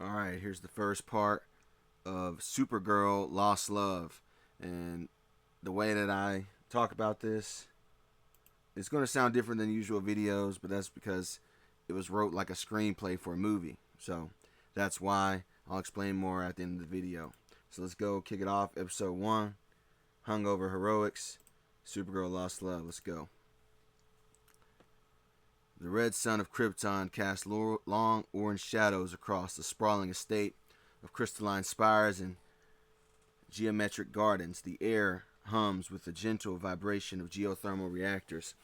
Alright, here's the first part of Supergirl Lost Love. And the way that I talk about this, it's going to sound different than usual videos, but that's because it was wrote like a screenplay for a movie. So that's why I'll explain more at the end of the video. So let's go kick it off. Episode 1, Hungover Heroics, Supergirl Lost Love. Let's go. The red sun of Krypton casts long orange shadows across the sprawling estate of crystalline spires and geometric gardens. The air hums with the gentle vibration of geothermal reactors.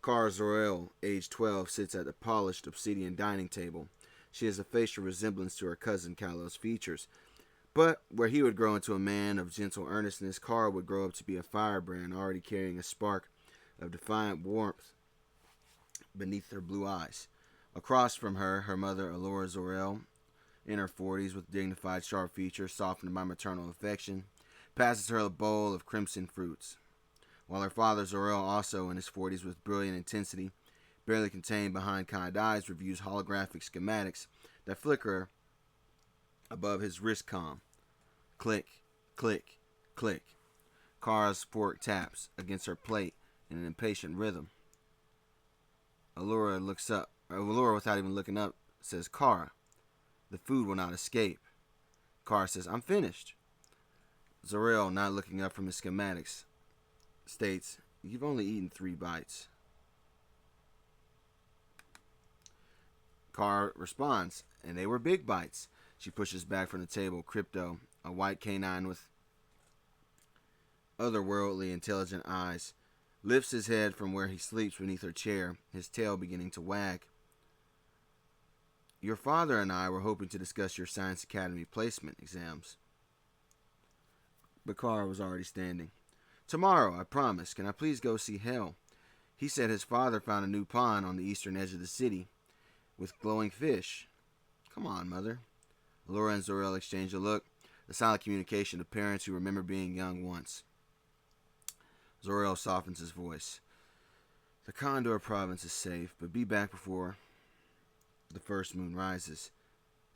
Kara Zor-El, age 12, sits at the polished obsidian dining table. She has a facial resemblance to her cousin Kylo's features. But where he would grow into a man of gentle earnestness, Kara would grow up to be a firebrand, already carrying a spark of defiant warmth beneath her blue eyes. Across from her, her mother, Alora Zor-El, in her 40s, with dignified, sharp features softened by maternal affection, passes her a bowl of crimson fruits, while her father, Zor-El, also in his 40s with brilliant intensity, barely contained behind kind eyes, reviews holographic schematics that flicker above his wrist comm. Click, click, click. Kara's fork taps against her plate in an impatient rhythm. Allura looks up. Allura, without even looking up, says, "Kara, the food will not escape." Kara says, "I'm finished." Zor-El, not looking up from his schematics, states, "You've only eaten 3 bites." Kara responds, "And they were big bites." She pushes back from the table. Crypto, a white canine with otherworldly intelligent eyes, lifts his head from where he sleeps beneath her chair, his tail beginning to wag. "Your father and I were hoping to discuss your Science Academy placement exams." But Kara was already standing. "Tomorrow, I promise. Can I please go see Hell? He said his father found a new pond on the eastern edge of the city with glowing fish." "Come on, Mother." Laura and Zor-El exchange a look, the silent communication of parents who remember being young once. Zor-El softens his voice. "The Condor province is safe, but be back before the first moon rises."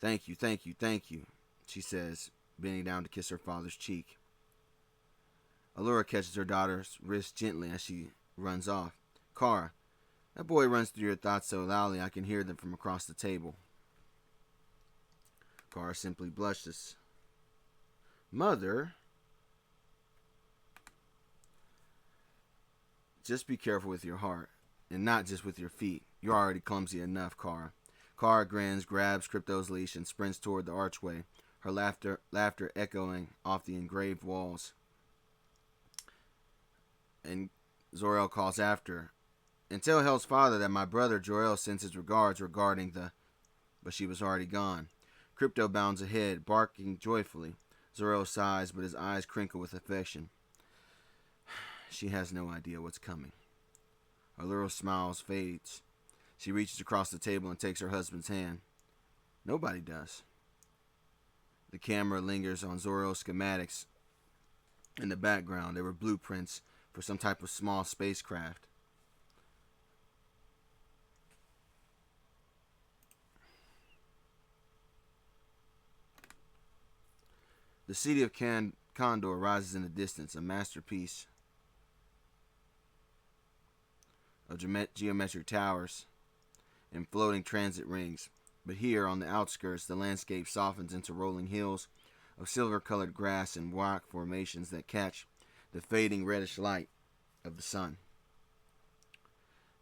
"Thank you, thank you, thank you," she says, bending down to kiss her father's cheek. Allura catches her daughter's wrist gently as she runs off. "Kara, that boy runs through your thoughts so loudly I can hear them from across the table." Kara simply blushes. "Mother..." "Just be careful with your heart, and not just with your feet. You're already clumsy enough, Kara." Kara grins, grabs Crypto's leash, and sprints toward the archway, her laughter echoing off the engraved walls. And Zor-El calls after, "And tell Hell's father that my brother Jor-El sends his regards regarding the..." But she was already gone. Crypto bounds ahead, barking joyfully. Zor-El sighs, but his eyes crinkle with affection. She has no idea what's coming. Allura's smile fades. She reaches across the table and takes her husband's hand. Nobody does. The camera lingers on Zor-El's schematics. In the background, there were blueprints for some type of small spacecraft. The city of Condor rises in the distance, a masterpiece of geometric towers and floating transit rings. But here, on the outskirts, the landscape softens into rolling hills of silver-colored grass and rock formations that catch the fading reddish light of the sun.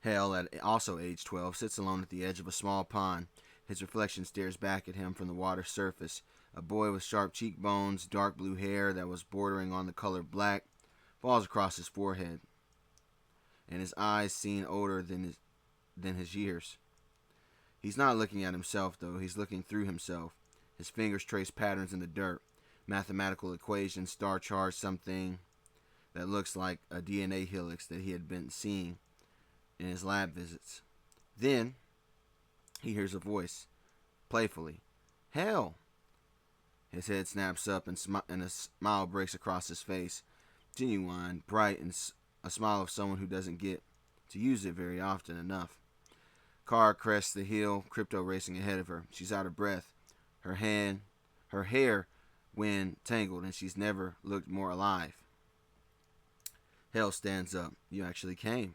Hell, at also age 12, sits alone at the edge of a small pond. His reflection stares back at him from the water's surface. A boy with sharp cheekbones, dark blue hair that was bordering on the color black, falls across his forehead, and his eyes seem older than his years. He's not looking at himself, though. He's looking through himself. His fingers trace patterns in the dirt, mathematical equations, star charts, something that looks like a DNA helix that he had been seeing in his lab visits. Then he hears a voice, playfully, "Hell!" His head snaps up and a smile breaks across his face. Genuine, bright, and a smile of someone who doesn't get to use it very often enough. Kara crests the hill, Crypto racing ahead of her. She's out of breath. Her hand, her hair, wind tangled, and she's never looked more alive. Hell stands up. You actually came.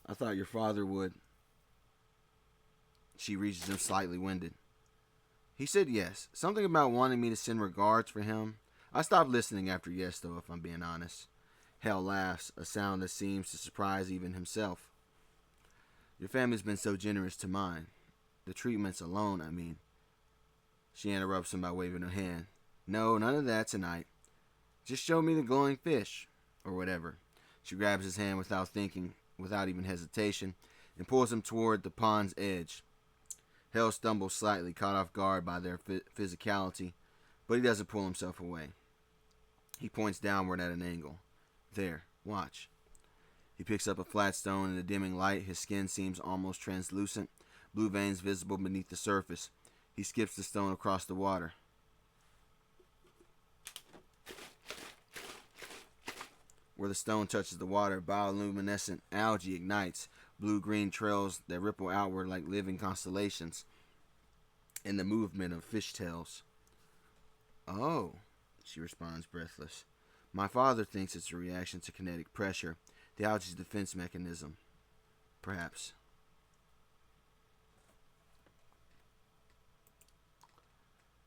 I thought your father would. She reaches him slightly winded. He said yes. Something about wanting me to send regards for him. I stopped listening after yes, though, if I'm being honest. Hell laughs, a sound that seems to surprise even himself. Your family's been so generous to mine. The treatments alone, I mean. She interrupts him by waving her hand. No, none of that tonight. Just show me the glowing fish, or whatever. She grabs his hand without thinking, without even hesitation, and pulls him toward the pond's edge. Hell stumbles slightly, caught off guard by their physicality, but he doesn't pull himself away. He points downward at an angle. There, watch. He picks up a flat stone in the dimming light. His skin seems almost translucent, blue veins visible beneath the surface. He skips the stone across the water. Where the stone touches the water, bioluminescent algae ignites, blue-green trails that ripple outward like living constellations in the movement of fishtails. Oh, she responds, breathless. My father thinks it's a reaction to kinetic pressure, the algae's defense mechanism. Perhaps.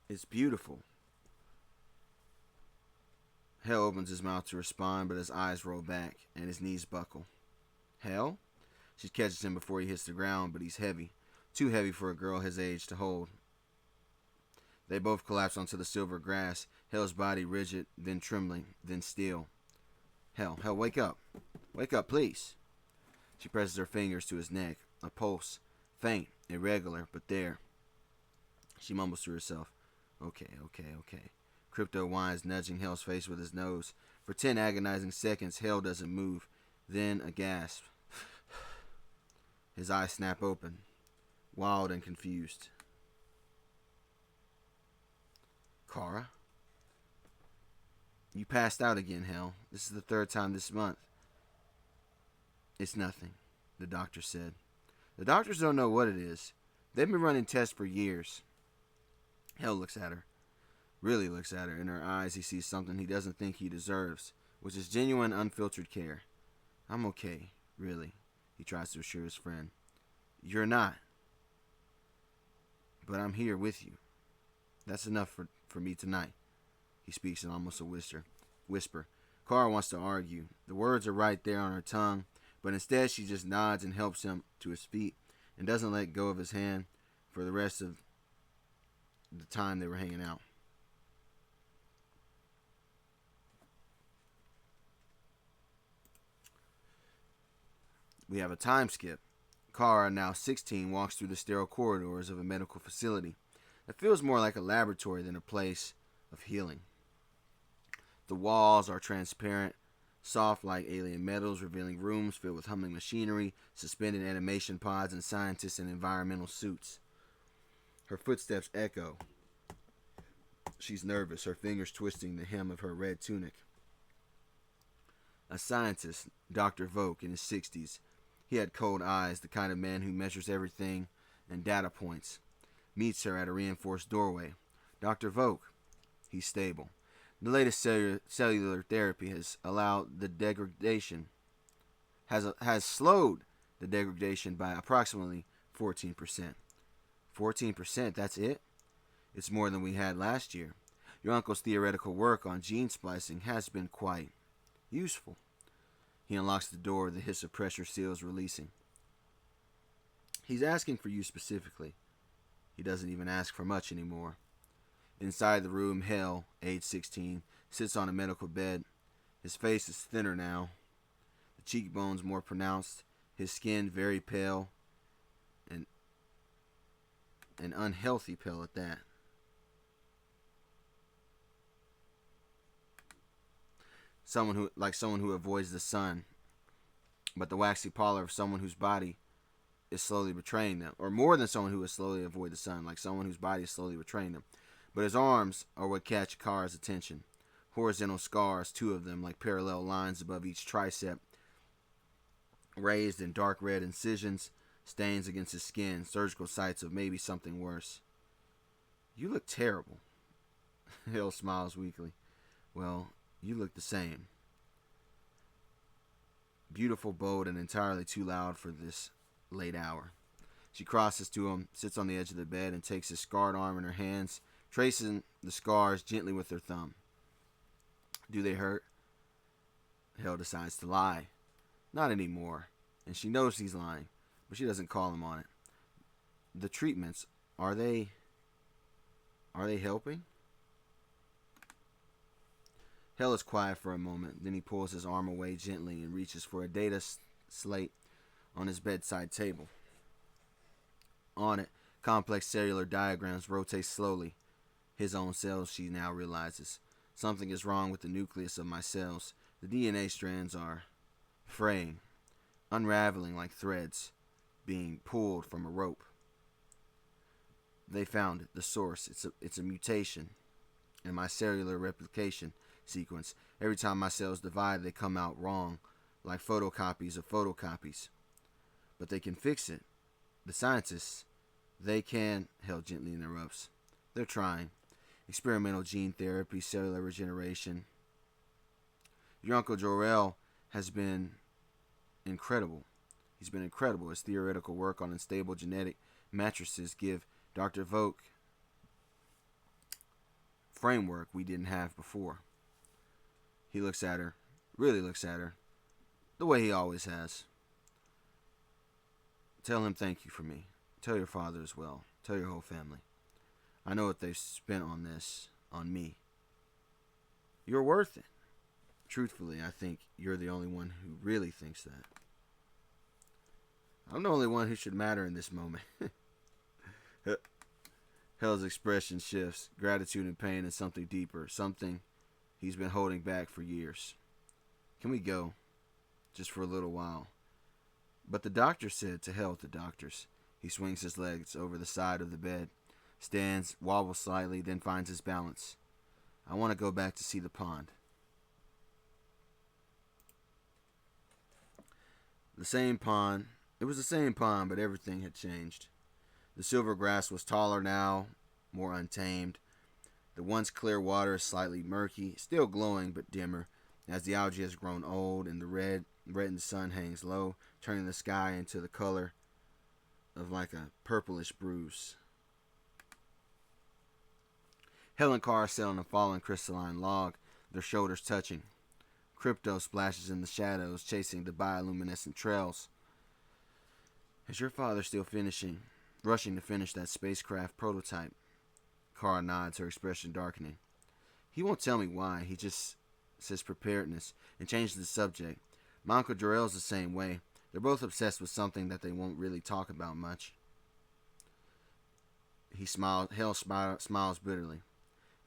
It's beautiful. Hell opens his mouth to respond, but his eyes roll back and his knees buckle. Hell? She catches him before he hits the ground, but he's heavy. Too heavy for a girl his age to hold. They both collapse onto the silver grass, Hell's body rigid, then trembling, then still. Hell, wake up. Wake up, please. She presses her fingers to his neck, a pulse, faint, irregular, but there. She mumbles to herself, Okay. Crypto whines, nudging Hell's face with his nose. For 10 agonizing seconds, Hell doesn't move. Then a gasp. His eyes snap open, wild and confused. Kara? You passed out again, Hell. This is the 3rd time this month. It's nothing, the doctor said. The doctors don't know what it is. They've been running tests for years. Hell looks at her. Really looks at her. In her eyes, he sees something he doesn't think he deserves, which is genuine, unfiltered care. I'm okay, really, he tries to assure his friend. You're not. But I'm here with you. That's enough for me tonight. He speaks in almost a whisper. Kara wants to argue. The words are right there on her tongue, but instead she just nods and helps him to his feet and doesn't let go of his hand for the rest of the time they were hanging out. We have a time skip. Kara, now 16, walks through the sterile corridors of a medical facility. It feels more like a laboratory than a place of healing. The walls are transparent, soft like alien metals, revealing rooms filled with humming machinery, suspended animation pods, and scientists in environmental suits. Her footsteps echo. She's nervous, her fingers twisting the hem of her red tunic. A scientist, Dr. Vogt, in his 60s. He had cold eyes, the kind of man who measures everything and data points. Meets her at a reinforced doorway. Dr. Vogt. He's stable. The latest cellular therapy has allowed the degradation, has slowed the degradation by approximately 14%. 14%, that's it? It's more than we had last year. Your uncle's theoretical work on gene splicing has been quite useful. He unlocks the door, the hiss of pressure seals releasing. He's asking for you specifically. He doesn't even ask for much anymore. Inside the room, Hell, age 16, sits on a medical bed. His face is thinner now, the cheekbones more pronounced, his skin very pale, and an unhealthy pale at that. Someone who avoids the sun, but the waxy pallor of someone whose body is slowly betraying them, or more than someone who would slowly avoid the sun, like someone whose body is slowly betraying them. But his arms are what catch Kara's attention. Horizontal scars, 2 of them, like parallel lines above each tricep, raised in dark red incisions, stains against his skin, surgical sites of maybe something worse. You look terrible. Hale smiles weakly. Well, you look the same. Beautiful, bold, and entirely too loud for this late hour. She crosses to him, sits on the edge of the bed, and takes his scarred arm in her hands, tracing the scars gently with her thumb. Do they hurt? Hale decides to lie. Not anymore. And she knows he's lying, but she doesn't call him on it. The treatments, are they helping? Hale is quiet for a moment, then he pulls his arm away gently and reaches for a data slate on his bedside table. On it, complex cellular diagrams rotate slowly. His own cells, she now realizes. Something is wrong with the nucleus of my cells. The DNA strands are fraying, unraveling like threads, being pulled from a rope. They found it, the source. It's a mutation in my cellular replication sequence. Every time my cells divide, they come out wrong, like photocopies of photocopies. But they can fix it. The scientists, they can, Hale gently interrupts. They're trying. Experimental gene therapy, cellular regeneration. Your Uncle Jor-El has been incredible. He's been incredible. His theoretical work on unstable genetic matrices give Dr. Vogt framework we didn't have before. He looks at her, really looks at her, the way he always has. Tell him thank you for me. Tell your father as well. Tell your whole family. I know what they've spent on this, on me. You're worth it. Truthfully, I think you're the only one who really thinks that. I'm the only one who should matter in this moment. Hell's expression shifts. Gratitude and pain and something deeper. Something he's been holding back for years. Can we go? Just for a little while. But the doctor said to hell with the doctors. He swings his legs over the side of the bed, stands, wobbles slightly, then finds his balance. I want to go back to see the pond. The same pond. It was the same pond, but everything had changed. The silver grass was taller now, more untamed. The once clear water is slightly murky, still glowing but dimmer, as the algae has grown old and the reddened sun hangs low, turning the sky into the color of like a purplish bruise. Helen Carr sat on a fallen crystalline log, their shoulders touching. Crypto splashes in the shadows, chasing the bioluminescent trails. Is your father still rushing to finish that spacecraft prototype? Carr nods, her expression darkening. He won't tell me why. He just says preparedness and changes the subject. My Uncle Jor-El's the same way. They're both obsessed with something that they won't really talk about much. Hale smiles bitterly.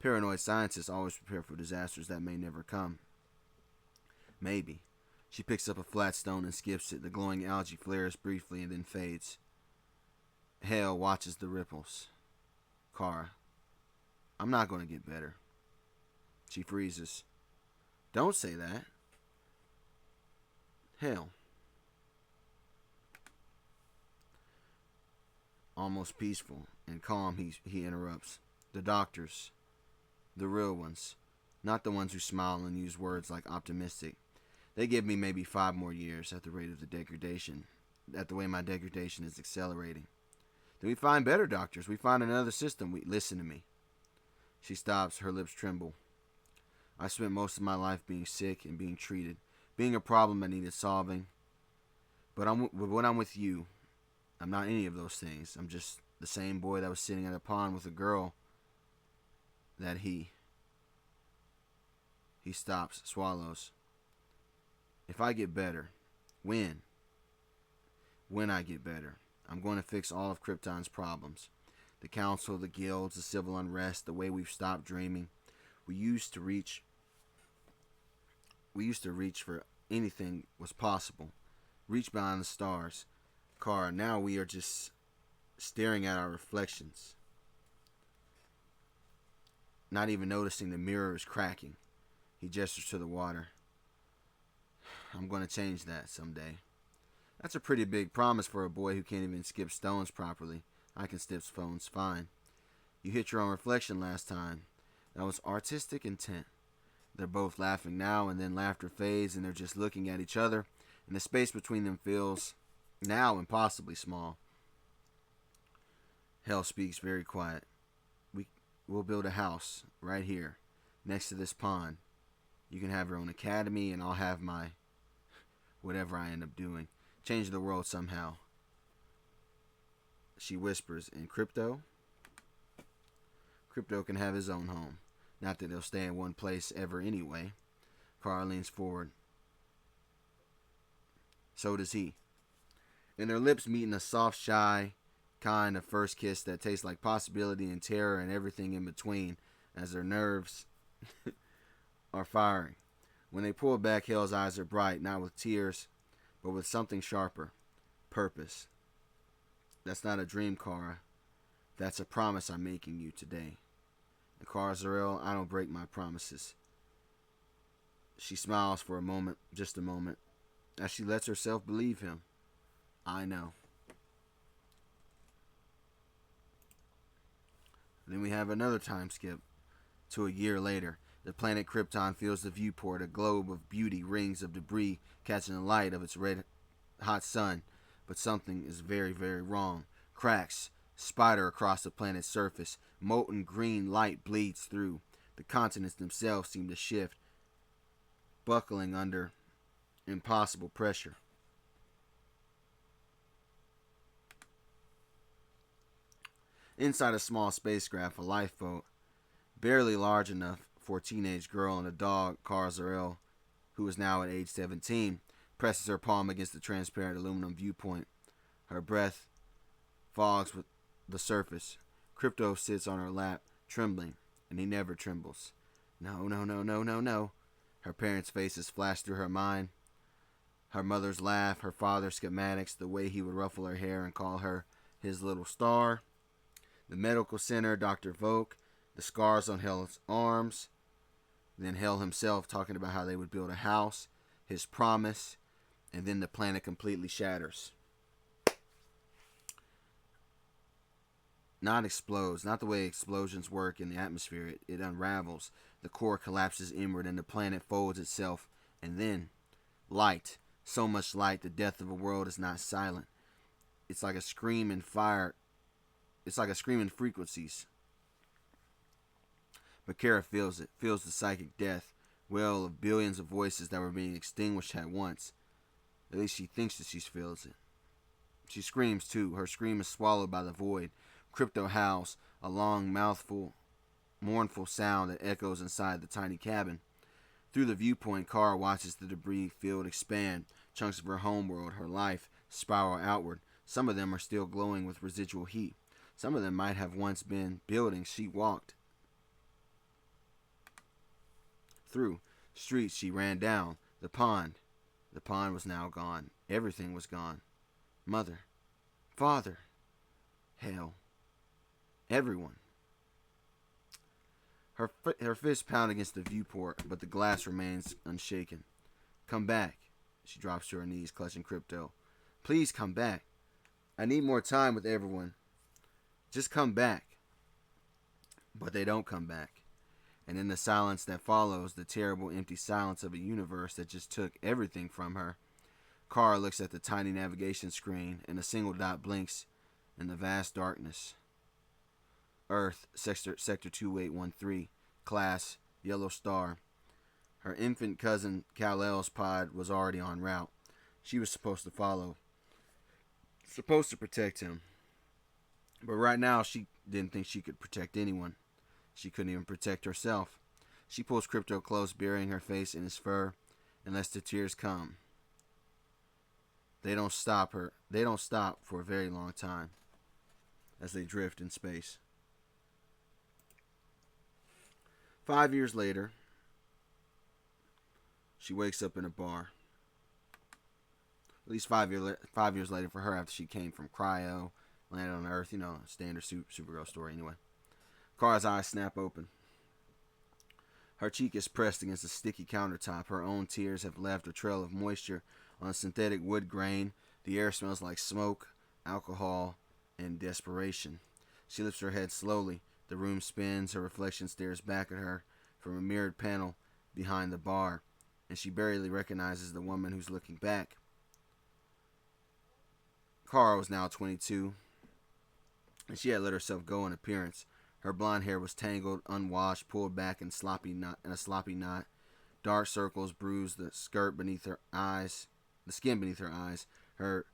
Paranoid scientists always prepare for disasters that may never come. Maybe. She picks up a flat stone and skips it. The glowing algae flares briefly and then fades. Hale watches the ripples. Kara, I'm not going to get better. She freezes. Don't say that. Hale. Almost peaceful and calm, he interrupts. The doctors. The real ones. Not the ones who smile and use words like optimistic. They give me maybe 5 more years at the rate of the degradation. At the way my degradation is accelerating. Then we find better doctors. We find another system. Listen to me. She stops. Her lips tremble. I spent most of my life being sick and being treated. Being a problem that needed solving. But when I'm with you, I'm not any of those things. I'm just the same boy that was sitting at a pond with a girl that he stops, swallows. If I get better, when I get better, I'm going to fix all of Krypton's problems. The council, the guilds, the civil unrest, the way we've stopped dreaming. We used to reach for anything was possible. Reach beyond the stars. Kara, now we are just staring at our reflections. Not even noticing the mirror is cracking. He gestures to the water. I'm going to change that someday. That's a pretty big promise for a boy who can't even skip stones properly. I can skip stones fine. You hit your own reflection last time. That was artistic intent. They're both laughing now, and then laughter fades, and they're just looking at each other, and the space between them feels now impossibly small. Hell speaks very quiet. We'll build a house right here, next to this pond. You can have your own academy, and I'll have my whatever I end up doing. Change the world somehow. She whispers, and Crypto? Crypto can have his own home. Not that he'll stay in one place ever anyway. Carl leans forward. So does he. And their lips meet in a soft, shy kind of first kiss that tastes like possibility and terror and everything in between as their nerves are firing. When they pull back, Hale's eyes are bright, not with tears, but with something sharper. Purpose. That's not a dream, Kara. That's a promise I'm making you today. And Kara Zor-El, I don't break my promises. She smiles for a moment, just a moment, as she lets herself believe him. I know. Then we have another time skip to a year later. The planet Krypton fills the viewport. A globe of beauty, rings of debris catching the light of its red hot sun. But something is very, very wrong. Cracks spider across the planet's surface. Molten green light bleeds through. The continents themselves seem to shift, buckling under impossible pressure. Inside a small spacecraft, a lifeboat, barely large enough for a teenage girl and a dog, Kara Zor-El, who is now at age 17, presses her palm against the transparent aluminum viewpoint. Her breath fogs with the surface. Crypto sits on her lap, trembling, and he never trembles. No, no, no, no, no, no. Her parents' faces flash through her mind. Her mother's laugh, her father's schematics, the way he would ruffle her hair and call her his little star. The medical center, Dr. Volk, the scars on Hell's arms, then Hell himself talking about how they would build a house, his promise, and then the planet completely shatters. Not explodes, not the way explosions work in the atmosphere. It unravels. The core collapses inward and the planet folds itself. And then, light. So much light, the death of a world is not silent. It's like a scream in fire. It's like a scream in frequencies. But Kara feels it, feels the psychic death, wail of billions of voices that were being extinguished at once. At least she thinks that she feels it. She screams too. Her scream is swallowed by the void. Crypto howls, a long, mouthful, mournful sound that echoes inside the tiny cabin. Through the viewpoint, Kara watches the debris field expand. Chunks of her homeworld, her life, spiral outward. Some of them are still glowing with residual heat. Some of them might have once been buildings she walked through. Streets she ran down. The pond. The pond was now gone. Everything was gone. Mother. Father. Hell. Everyone. Her fist pound against the viewport, but the glass remains unshaken. Come back. She drops to her knees, clutching Crypto. Please come back. I need more time with everyone. Just come back. But they don't come back. And in the silence that follows, the terrible empty silence of a universe that just took everything from her, Kara looks at the tiny navigation screen, and a single dot blinks in the vast darkness. Earth, Sector 2813, class, Yellow Star. Her infant cousin Kal-El's pod was already en route. She was supposed to follow. Supposed to protect him. But right now, she didn't think she could protect anyone. She couldn't even protect herself. She pulls Crypto close, burying her face in his fur, and lets the tears come. They don't stop her. They don't stop for a very long time as they drift in space. 5 years later, she wakes up in a bar. At least 5 years later for her after she came from cryo, landed on Earth, standard Supergirl story anyway. Kara's eyes snap open. Her cheek is pressed against a sticky countertop. Her own tears have left a trail of moisture on synthetic wood grain. The air smells like smoke, alcohol, and desperation. She lifts her head slowly. The room spins, her reflection stares back at her from a mirrored panel behind the bar, and she barely recognizes the woman who's looking back. Kara was now 22, and she had let herself go in appearance. Her blonde hair was tangled, unwashed, pulled back in a sloppy knot. Dark circles bruised the skirt beneath her eyes, the skin beneath her eyes. Her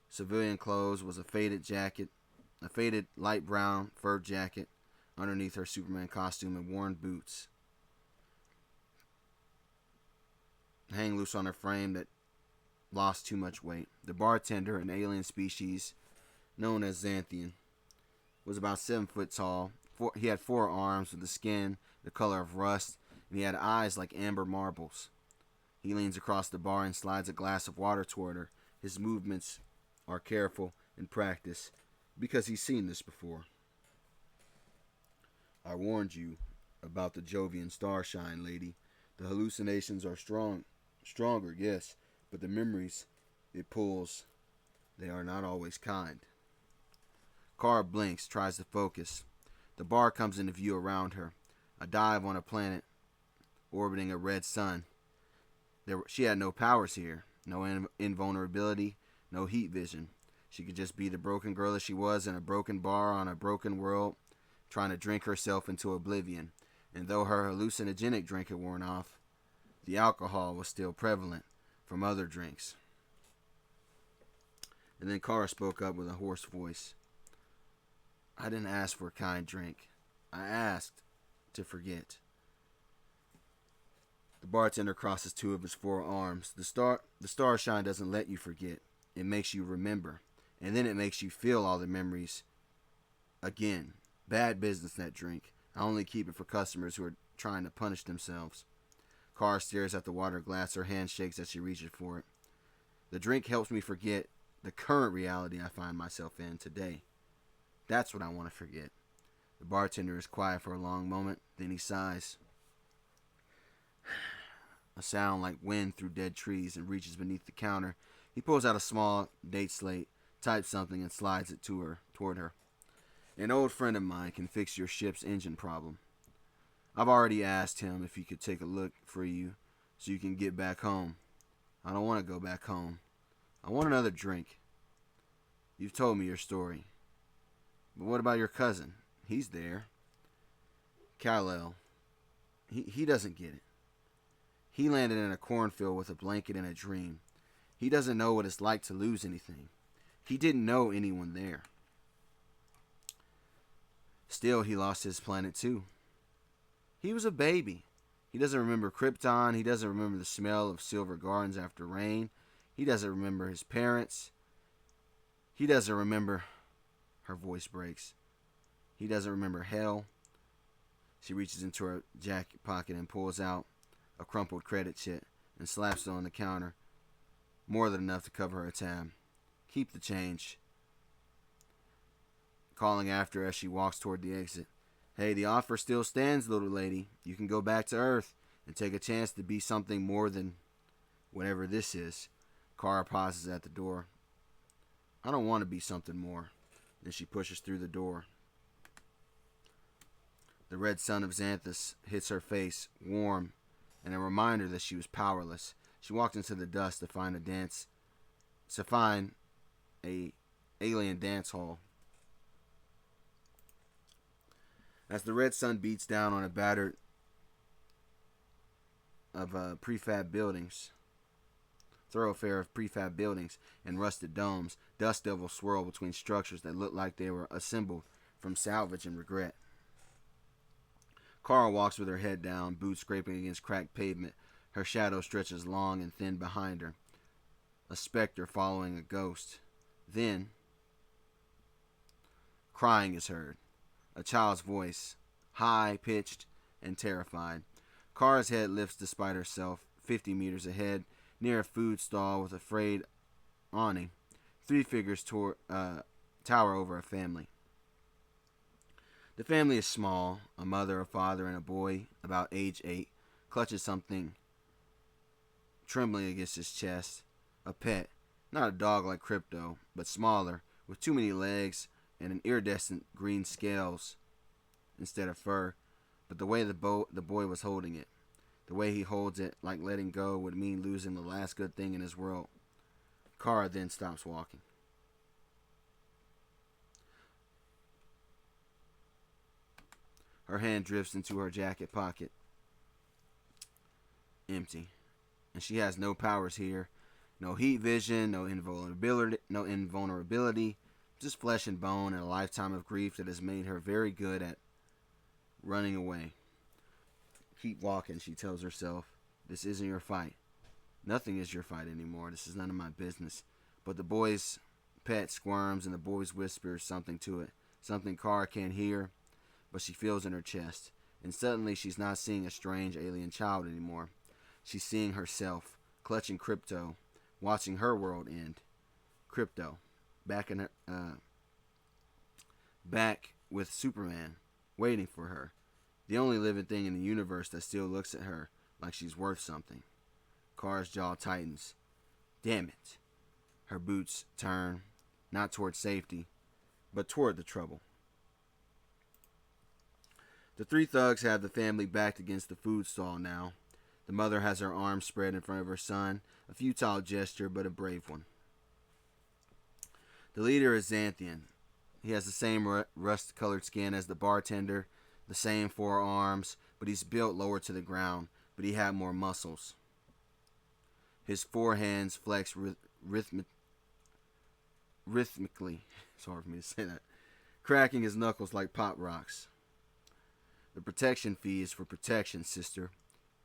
civilian clothes was a faded light brown fur jacket underneath her Superman costume and worn boots hang loose on her frame that lost too much weight. The bartender, an alien species known as Xanthian, was about 7 foot tall. He had 4 arms with the skin the color of rust, and he had eyes like amber marbles. He leans across the bar and slides a glass of water toward her. His movements are careful and practiced because he's seen this before. I warned you about the Jovian starshine, lady. The hallucinations are stronger, yes, but the memories it pulls, they are not always kind. Kara blinks, tries to focus. The bar comes into view around her, a dive on a planet orbiting a red sun. She had no powers here, no invulnerability, no heat vision. She could just be the broken girl that she was in a broken bar on a broken world, trying to drink herself into oblivion. And though her hallucinogenic drink had worn off, the alcohol was still prevalent from other drinks. And then Kara spoke up with a hoarse voice. I didn't ask for a kind drink. I asked to forget. The bartender crosses 2 of his 4 arms. The starshine doesn't let you forget. It makes you remember. And then it makes you feel all the memories again. Bad business, that drink. I only keep it for customers who are trying to punish themselves. Kara stares at the water glass. Her hand shakes as she reaches for it. The drink helps me forget the current reality I find myself in today. That's what I want to forget. The bartender is quiet for a long moment. Then he sighs. A sound like wind through dead trees, and reaches beneath the counter. He pulls out a small date slate, types something, and slides it toward her. An old friend of mine can fix your ship's engine problem. I've already asked him if he could take a look for you so you can get back home. I don't want to go back home. I want another drink. You've told me your story. But what about your cousin? He's there. Kal-El. He doesn't get it. He landed in a cornfield with a blanket and a dream. He doesn't know what it's like to lose anything. He didn't know anyone there. Still, he lost his planet too. He was a baby. He doesn't remember Krypton. He doesn't remember the smell of silver gardens after rain. He doesn't remember his parents. He doesn't remember... Her voice breaks. He doesn't remember hell. She reaches into her jacket pocket and pulls out a crumpled credit check and slaps it on the counter. More than enough to cover her tab. Keep the change. Calling after her as she walks toward the exit. Hey, the offer still stands, little lady. You can go back to Earth and take a chance to be something more than whatever this is. Kara pauses at the door. I don't want to be something more. Then she pushes through the door. The red sun of Xanthus hits her face, warm, and a reminder that she was powerless. She walked into the dust to find a alien dance hall. As the red sun beats down on a battered of thoroughfare of prefab buildings and rusted domes, dust devils swirl between structures that look like they were assembled from salvage and regret. Kara walks with her head down, boots scraping against cracked pavement. Her shadow stretches long and thin behind her, a specter following a ghost. Then, crying is heard. A child's voice, high-pitched and terrified. Kara's head lifts despite herself, 50 meters ahead, near a food stall with a frayed awning. 3 figures tower over a family. The family is small. A mother, a father, and a boy, about age 8, clutches something trembling against his chest. A pet, not a dog like Crypto, but smaller, with too many legs and an iridescent green scales instead of fur, but the way the boy was holding it. The way he holds it, like letting go, would mean losing the last good thing in his world. Kara then stops walking. Her hand drifts into her jacket pocket. Empty. And she has no powers here. No heat vision, no invulnerability, just flesh and bone and a lifetime of grief that has made her very good at running away. Keep walking, she tells herself. This isn't your fight. Nothing is your fight anymore. This is none of my business. But the boy's pet squirms and the boy's whispers something to it. Something Kara can't hear, but she feels in her chest. And suddenly she's not seeing a strange alien child anymore. She's seeing herself, clutching Crypto, watching her world end. Crypto, back with Superman, waiting for her. The only living thing in the universe that still looks at her like she's worth something. Kara's jaw tightens. Damn it. Her boots turn, not toward safety, but toward the trouble. The three thugs have the family backed against the food stall now. The mother has her arms spread in front of her son, a futile gesture, but a brave one. The leader is Xanthian. He has the same rust-colored skin as the bartender, the same forearms, but he's built lower to the ground, but he had more muscles. His four hands flex rhythmically. It's hard for me to say that. Cracking his knuckles like pop rocks. The protection fee is for protection, sister.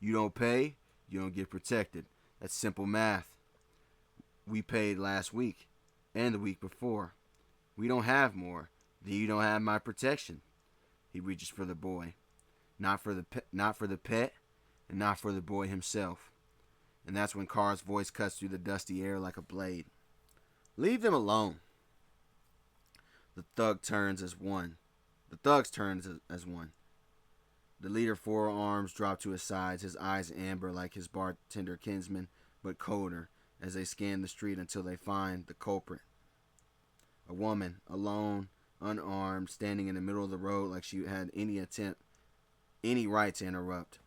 You don't pay, you don't get protected. That's simple math. We paid last week and the week before. We don't have more. Then you don't have my protection. He reaches for the boy. Not for the pet, and not for the boy himself. And that's when Kara's voice cuts through the dusty air like a blade. Leave them alone. The thugs turn as one. The leader forearms drop to his sides, his eyes amber like his bartender kinsman, but colder, as they scan the street until they find the culprit. A woman, alone, unarmed, standing in the middle of the road like she had any right to interrupt.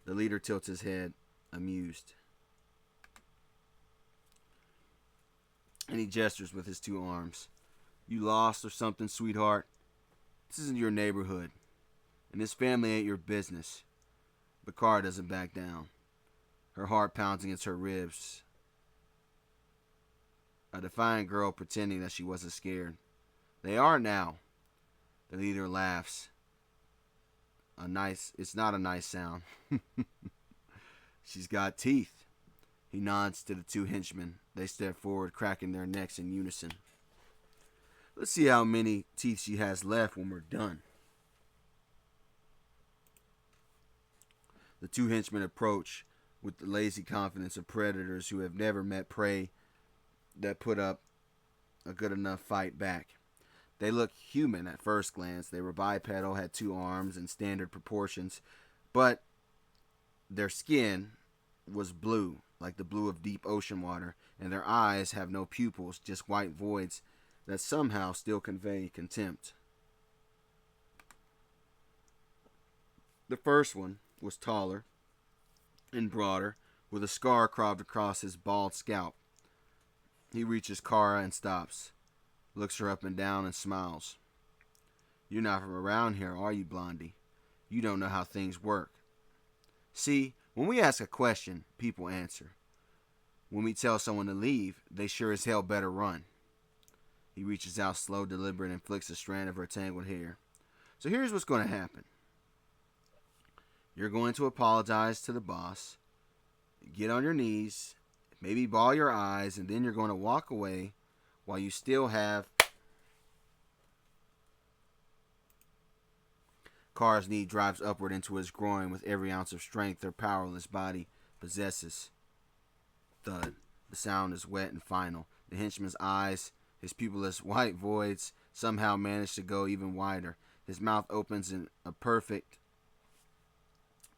The leader tilts his head, amused. And he gestures with his two arms. You lost or something, sweetheart? This isn't your neighborhood. And this family ain't your business. But Kara doesn't back down. Her heart pounds against her ribs. A defiant girl pretending that she wasn't scared. They are now. The leader laughs. It's not a nice sound. She's got teeth. He nods to the two henchmen. They step forward, cracking their necks in unison. Let's see how many teeth she has left when we're done. The two henchmen approach with the lazy confidence of predators who have never met prey that put up a good enough fight back. They look human at first glance. They were bipedal, had two arms and standard proportions, but their skin was blue, like the blue of deep ocean water, and their eyes have no pupils, just white voids that somehow still convey contempt. The first one was taller and broader, with a scar carved across his bald scalp. He reaches Kara and stops, looks her up and down and smiles. You're not from around here, are you, Blondie? You don't know how things work. See, when we ask a question, people answer. When we tell someone to leave, they sure as hell better run. He reaches out slow, deliberate, and flicks a strand of her tangled hair. So here's what's going to happen. You're going to apologize to the boss, get on your knees, maybe bawl your eyes, and then you're going to walk away while you still have... Kara's knee drives upward into his groin with every ounce of strength her powerless body possesses. Thud. The sound is wet and final. The henchman's eyes, his pupilless white voids, somehow manage to go even wider. His mouth opens in a perfect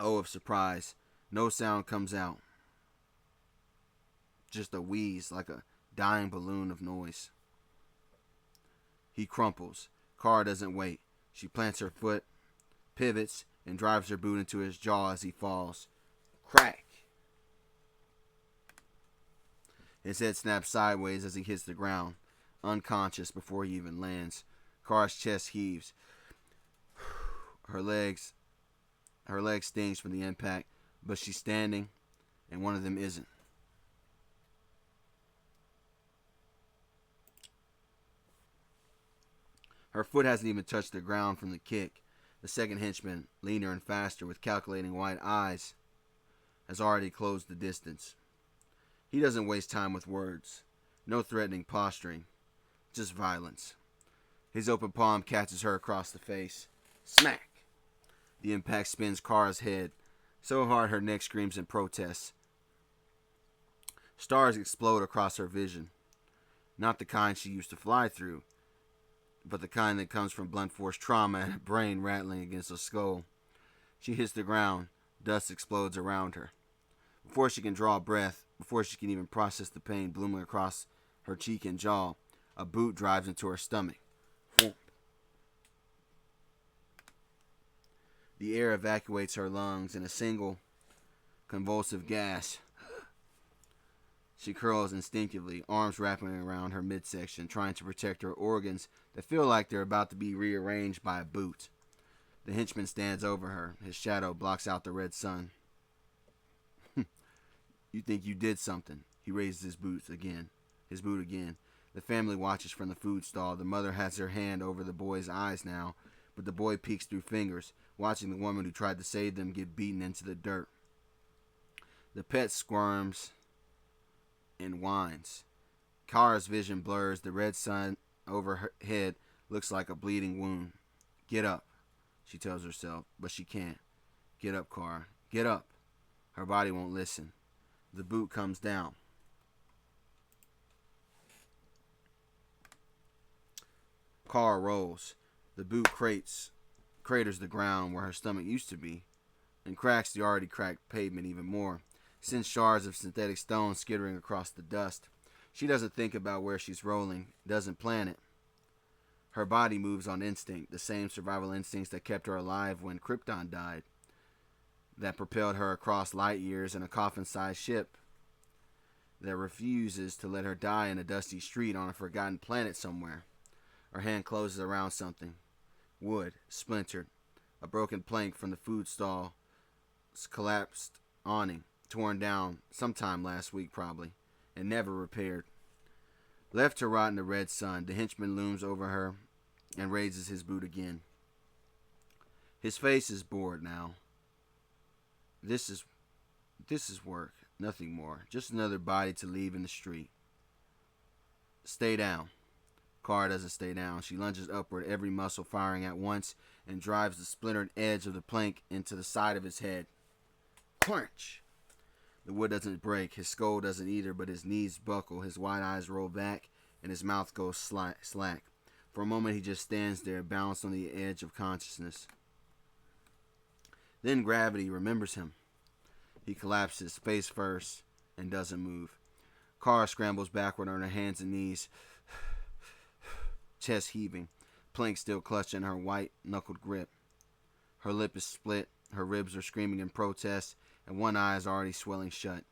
O of surprise. No sound comes out. Just a wheeze like a dying balloon of noise. He crumples. Kara doesn't wait. She plants her foot, pivots, and drives her boot into his jaw as he falls. Crack! His head snaps sideways as he hits the ground, unconscious before he even lands. Kara's chest heaves. Her leg stings from the impact, but she's standing, and one of them isn't. Her foot hasn't even touched the ground from the kick. The second henchman, leaner and faster with calculating white eyes, has already closed the distance. He doesn't waste time with words. No threatening posturing. Just violence. His open palm catches her across the face. Smack! The impact spins Kara's head so hard her neck screams in protest. Stars explode across her vision. Not the kind she used to fly through, but the kind that comes from blunt force trauma and a brain rattling against a skull. She hits the ground. Dust explodes around her. Before she can draw a breath, before she can even process the pain blooming across her cheek and jaw, a boot drives into her stomach. The air evacuates her lungs in a single convulsive gas. She curls instinctively, arms wrapping around her midsection, trying to protect her organs that feel like they're about to be rearranged by a boot. The henchman stands over her. His shadow blocks out the red sun. You think you did something. He raises his boot again. The family watches from the food stall. The mother has her hand over the boy's eyes now, but the boy peeks through fingers, watching the woman who tried to save them get beaten into the dirt. The pet squirms and whines. Kara's vision blurs. The red sun over her head looks like a bleeding wound. Get up, she tells herself, but she can't. Get up, Kara. Get up. Her body won't listen. The boot comes down. Kara rolls. The boot craters the ground where her stomach used to be, and cracks the already cracked pavement even more, sends shards of synthetic stone skittering across the dust. She doesn't think about where she's rolling, doesn't plan it. Her body moves on instinct, the same survival instincts that kept her alive when Krypton died, that propelled her across light years in a coffin-sized ship, that refuses to let her die in a dusty street on a forgotten planet somewhere. Her hand closes around something. Wood, splintered. A broken plank from the food stall. Collapsed awning, torn down sometime last week probably, and never repaired. Left to rot in the red sun, the henchman looms over her and raises his boot again. His face is bored now. This is work, nothing more. Just another body to leave in the street. Stay down. Kara doesn't stay down. She lunges upward, every muscle firing at once, and drives the splintered edge of the plank into the side of his head. Crunch! The wood doesn't break. His skull doesn't either, but his knees buckle, his wide eyes roll back, and his mouth goes slack. For a moment, he just stands there, balanced on the edge of consciousness. Then gravity remembers him. He collapses, face first, and doesn't move. Kara scrambles backward on her hands and knees, chest heaving, plank still clutched in her white-knuckled grip. Her lip is split, her ribs are screaming in protest, and one eye is already swelling shut.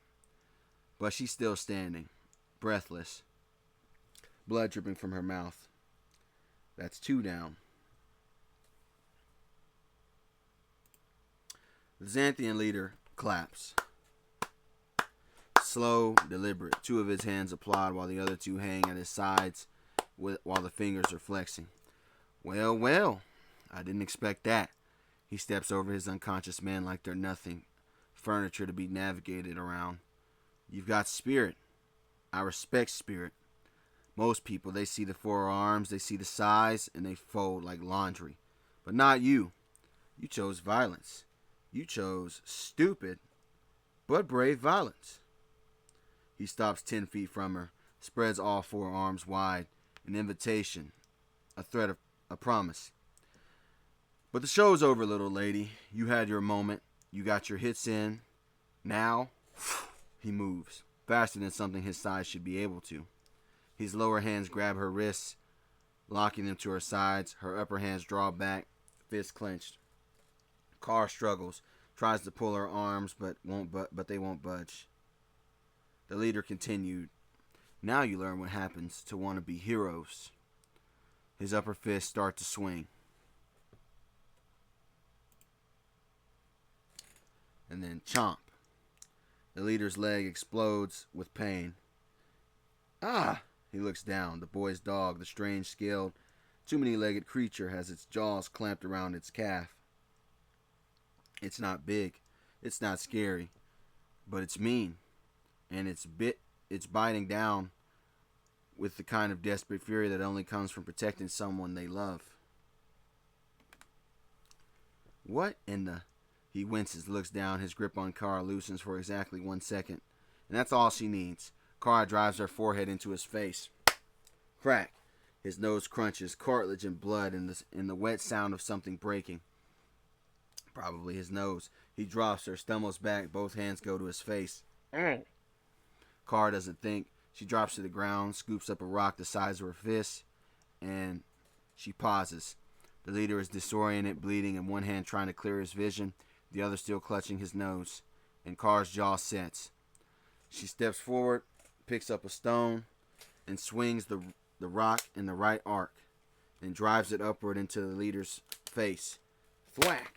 But she's still standing, breathless, blood dripping from her mouth. That's 2 down. The Xanthian leader claps. Slow, deliberate. 2 of his hands applaud while the other 2 hang at his sides while the fingers are flexing. Well, I didn't expect that. He steps over his unconscious man like they're nothing, furniture to be navigated around. You've got spirit. I respect spirit. Most people, they see the 4 arms, they see the size, and they fold like laundry. But not you. You chose violence. You chose stupid, but brave violence. He stops 10 feet from her, spreads all 4 arms wide, an invitation, a threat, a promise. But the show's over, little lady. You had your moment. You got your hits in. Now, he moves, faster than something his size should be able to. His lower hands grab her wrists, locking them to her sides. Her upper hands draw back, fists clenched. Kara struggles, tries to pull her arms, but they won't budge. The leader continued, "Now you learn what happens to wannabe heroes." His upper fists start to swing. And then chomp. The leader's leg explodes with pain. Ah! He looks down. The boy's dog, the strange scaled, too-many-legged creature, has its jaws clamped around its calf. It's not big. It's not scary. But it's mean. And it's biting down with the kind of desperate fury that only comes from protecting someone they love. What in the... He winces, looks down. His grip on Kara loosens for exactly 1 second. And that's all she needs. Kara drives her forehead into his face. Crack. His nose crunches, cartilage and blood in the wet sound of something breaking. Probably his nose. He drops her, stumbles back. Both hands go to his face. Kara doesn't think. She drops to the ground, scoops up a rock the size of her fist, and she pauses. The leader is disoriented, bleeding, and one hand trying to clear his vision, the other still clutching his nose, and Kara's jaw sets. She steps forward, picks up a stone, and swings the rock in the right arc, then drives it upward into the leader's face. Thwack!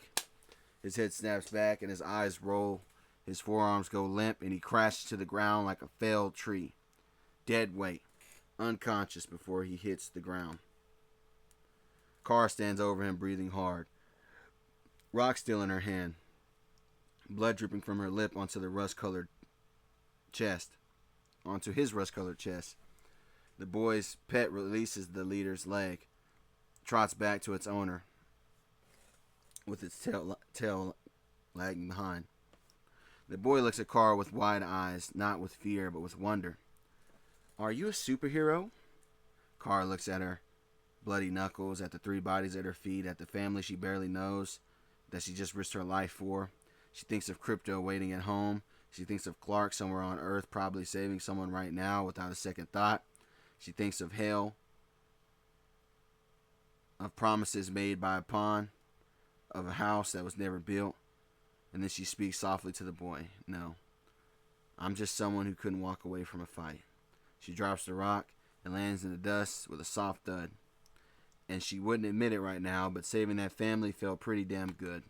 His head snaps back and his eyes roll. His forearms go limp, and he crashes to the ground like a felled tree. Dead weight, unconscious before he hits the ground. Kara stands over him, breathing hard. Rock still in her hand. Blood dripping from her lip onto his rust-colored chest. The boy's pet releases the leader's leg, trots back to its owner, with its tail lagging behind. The boy looks at Kara with wide eyes, not with fear, but with wonder. "Are you a superhero?" Kara looks at her bloody knuckles, at the 3 bodies at her feet, at the family she barely knows, that she just risked her life for. She thinks of Crypto waiting at home. She thinks of Clark somewhere on Earth, probably saving someone right now without a second thought. She thinks of hell, of promises made by a pawn, of a house that was never built. And then she speaks softly to the boy. "No, I'm just someone who couldn't walk away from a fight." She drops the rock and lands in the dust with a soft thud. And she wouldn't admit it right now, but saving that family felt pretty damn good.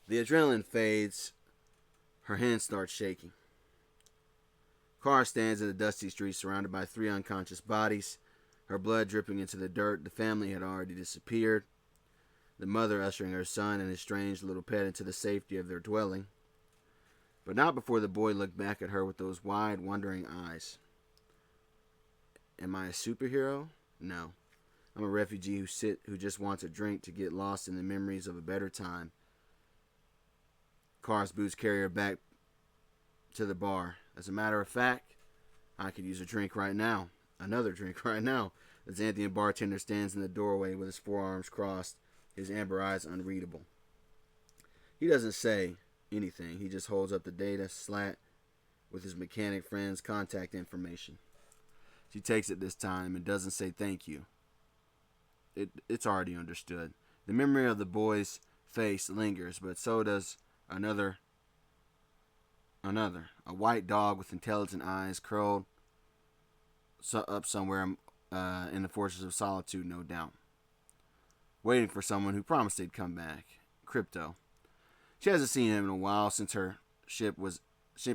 The adrenaline fades. Her hands start shaking. Kara stands in the dusty street surrounded by 3 unconscious bodies, her blood dripping into the dirt. The family had already disappeared. The mother ushering her son and his strange little pet into the safety of their dwelling. But not before the boy looked back at her with those wide, wondering eyes. Am I a superhero? No. I'm a refugee who just wants a drink to get lost in the memories of a better time. Kara's boots carry her back to the bar. As a matter of fact, I could use a drink right now. Another drink right now. The Xanthian bartender stands in the doorway with his forearms crossed, his amber eyes unreadable. He doesn't say anything. He just holds up the data slat with his mechanic friend's contact information. She takes it this time and doesn't say thank you. It's already understood. The memory of the boy's face lingers, but so does another. A white dog with intelligent eyes curled up somewhere in the fortress of solitude, no doubt. Waiting for someone who promised they'd come back. Crypto. She hasn't seen him in a while since her ship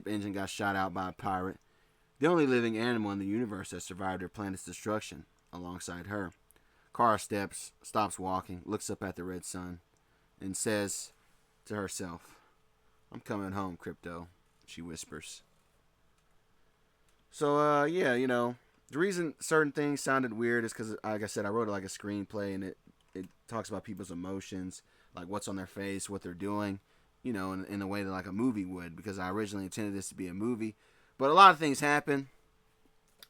engine got shot out by a pirate. The only living animal in the universe that survived her planet's destruction, alongside her. Kara stops walking, looks up at the red sun, and says to herself, "I'm coming home, Crypto," she whispers. So, the reason certain things sounded weird is because, like I said, I wrote it like a screenplay, and it talks about people's emotions, like what's on their face, what they're doing, in a way that like a movie would, because I originally intended this to be a movie. But a lot of things happen.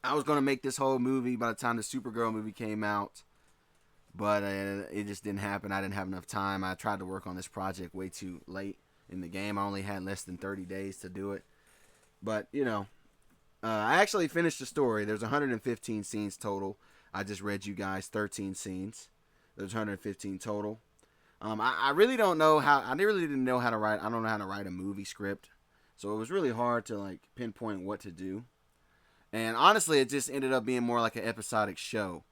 I was going to make this whole movie by the time the Supergirl movie came out, but it just didn't happen. I didn't have enough time. I tried to work on this project way too late in the game. I only had less than 30 days to do it. But, I actually finished the story. There's 115 scenes total. I just read you guys 13 scenes. There's 115 total. I really don't know how. I really didn't know how to write. I don't know how to write a movie script, so it was really hard to like pinpoint what to do. And honestly, it just ended up being more like an episodic show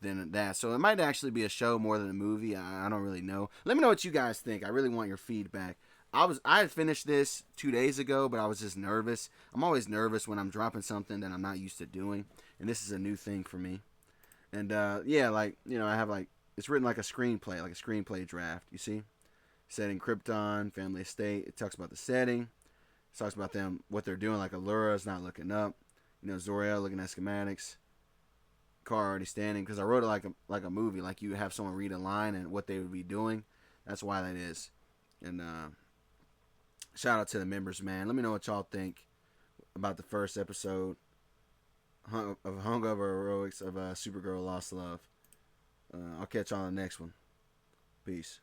than that. So it might actually be a show more than a movie. I don't really know. Let me know what you guys think. I really want your feedback. I had finished this 2 days ago, but I was just nervous. I'm always nervous when I'm dropping something that I'm not used to doing, and this is a new thing for me. And yeah, like I have like it's written like a screenplay draft. You see, setting Krypton, family estate. It talks about the setting. It talks about them what they're doing. Like Allura's not looking up. Zoriel looking at schematics. Car already standing because I wrote it like a movie. Like you have someone read a line and what they would be doing. That's why that is. And shout out to the members, man. Let me know what y'all think about the first episode of Hungover Heroics of Supergirl Lost Love. I'll catch y'all on the next one. Peace.